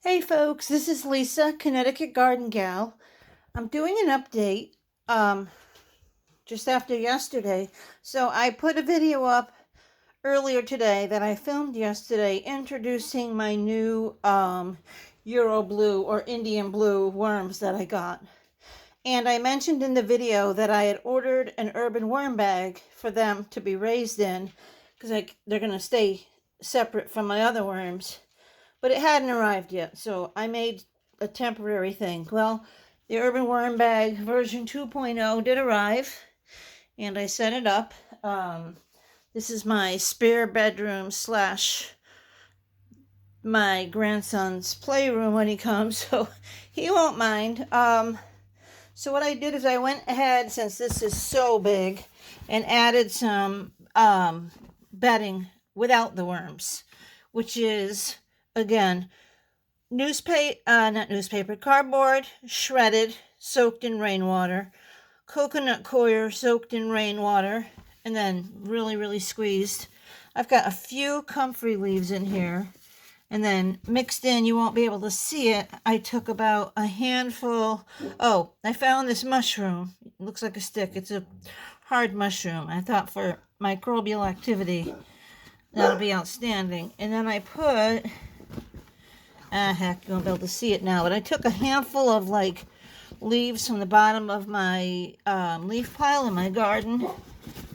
Hey folks, this is Lisa, Connecticut Garden Gal. I'm doing an update just after yesterday. So I put a video up earlier today that I filmed yesterday introducing my new Euro Blue or Indian Blue worms that I got. And I mentioned in the video that I had ordered an urban worm bag for them to be raised in because they're going to stay separate from my other worms. But it hadn't arrived yet, so I made a temporary thing. Well, the Urban Worm Bag version 2.0 did arrive, and I set it up. This is my spare bedroom slash my grandson's playroom when he comes, so he won't mind. So what I did is I went ahead, since this is so big, and added some bedding without the worms, which is, again, cardboard, shredded, soaked in rainwater, coconut coir soaked in rainwater, and then really, really squeezed. I've got a few comfrey leaves in here, and then mixed in, you won't be able to see it, I took about a handful. Oh, I found this mushroom. It looks like a stick. It's a hard mushroom. I thought for microbial activity, that'll be outstanding. And then I put, heck, you won't be able to see it now, but I took a handful of like leaves from the bottom of my leaf pile in my garden.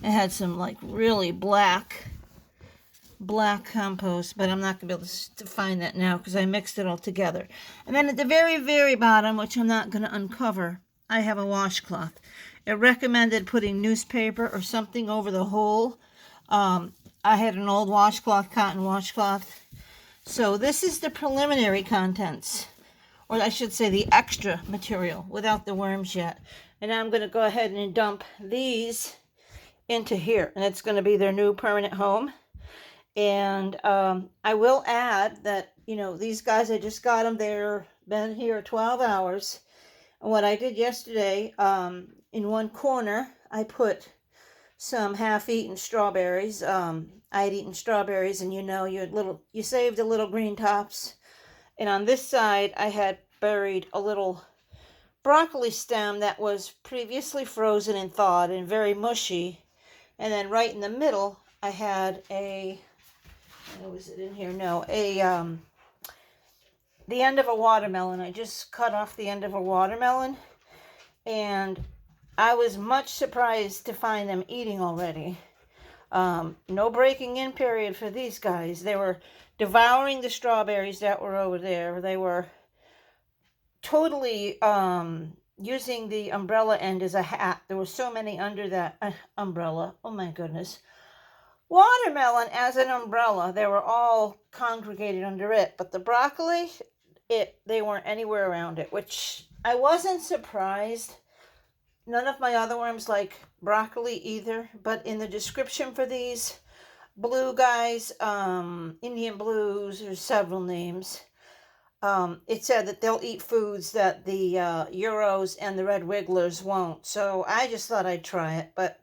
It had some like really black compost, but I'm not gonna be able to find that now because I mixed it all together. And then at the very, very bottom, which I'm not gonna uncover, I have a washcloth. It recommended putting newspaper or something over the hole. I had an old washcloth, cotton washcloth. So this is the preliminary contents, or I should say the extra material without the worms yet. And now I'm going to go ahead and dump these into here, and it's going to be their new permanent home. And I will add that, these guys, I just got them. They've been here 12 hours. And what I did yesterday, in one corner, I put some half-eaten strawberries. I had eaten strawberries, and you saved the little green tops. And on this side, I had buried a little broccoli stem that was previously frozen and thawed and very mushy. And then right in the middle, I had was it in here? No, the end of a watermelon. I just cut off the end of a watermelon, and I was much surprised to find them eating already. No breaking in period for these guys. They were devouring the strawberries that were over there. They were totally using the umbrella end as a hat. There were so many under that umbrella. Oh my goodness. Watermelon as an umbrella. They were all congregated under it. But the broccoli, they weren't anywhere around it, which I wasn't surprised. None of my other worms like broccoli either, but in the description for these blue guys, Indian blues, there's several names, it said that they'll eat foods that the Euros and the red wigglers won't. So I just thought I'd try it, but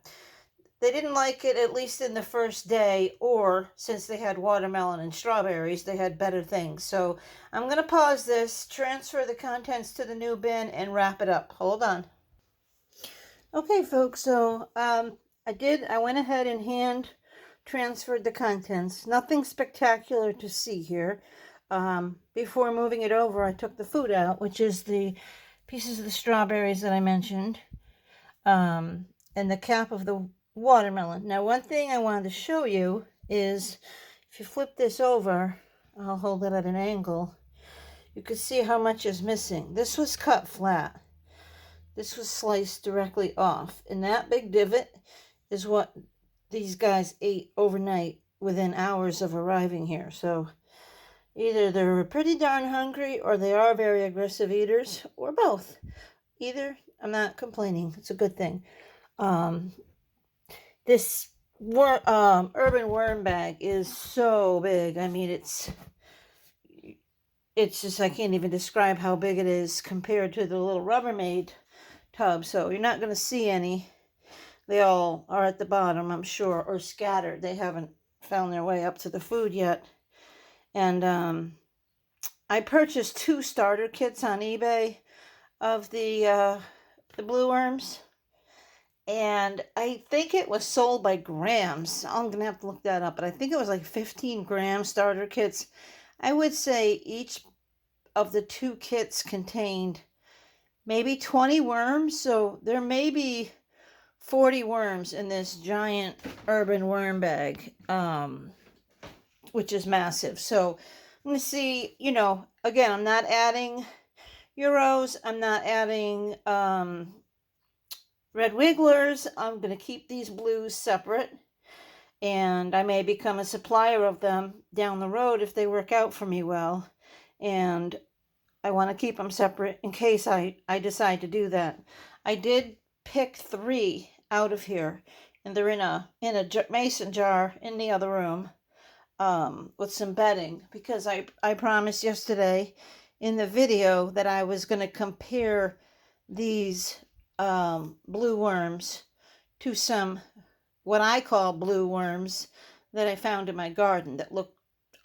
they didn't like it, at least in the first day, or since they had watermelon and strawberries, they had better things. So I'm going to pause this, transfer the contents to the new bin, and wrap it up. Hold on. Okay, folks, so I went ahead and hand transferred the contents. Nothing spectacular to see here. Before moving it over, I took the food out, which is the pieces of the strawberries that I mentioned, and the cap of the watermelon. Now, one thing I wanted to show you is, if you flip this over, I'll hold it at an angle, you can see how much is missing. This was cut flat. This was sliced directly off, and that big divot is what these guys ate overnight within hours of arriving here. So either they're pretty darn hungry, or they are very aggressive eaters, or both. Either, I'm not complaining. It's a good thing. This urban worm bag is so big. I mean, it's just, I can't even describe how big it is compared to the little Rubbermaid tub. So you're not going to see any. They all are at the bottom, I'm sure, or scattered. They haven't found their way up to the food yet. And I purchased 2 starter kits on eBay of the blue worms, and I think it was sold by grams. I'm gonna have to look that up, but I think it was like 15-gram starter kits. I would say each of the 2 kits contained maybe 20 worms, so there may be 40 worms in this giant urban worm bag, which is massive. So I'm gonna see, again, I'm not adding euros, I'm not adding red wigglers. I'm gonna keep these blues separate, and I may become a supplier of them down the road if they work out for me well. And I want to keep them separate in case I decide to do that. I did pick 3 out of here, and they're in a mason jar in the other room, with some bedding, because I promised yesterday in the video that I was going to compare these blue worms to some what I call blue worms that I found in my garden that look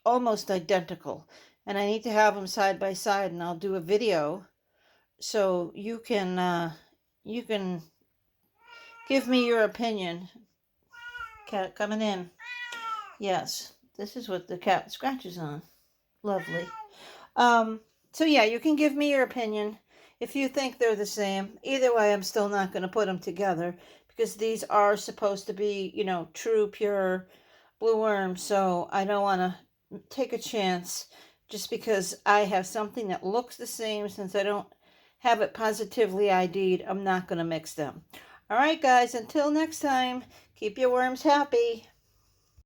almost identical. And I need to have them side by side, and I'll do a video so you can give me your opinion. Cat coming in. Yes, this is what the cat scratches on. Lovely. So yeah, you can give me your opinion if you think they're the same. Either way, I'm still not going to put them together because these are supposed to be, true, pure blue worms. So I don't want to take a chance just because I have something that looks the same. Since I don't have it positively ID'd, I'm not going to mix them. All right, guys, until next time, keep your worms happy.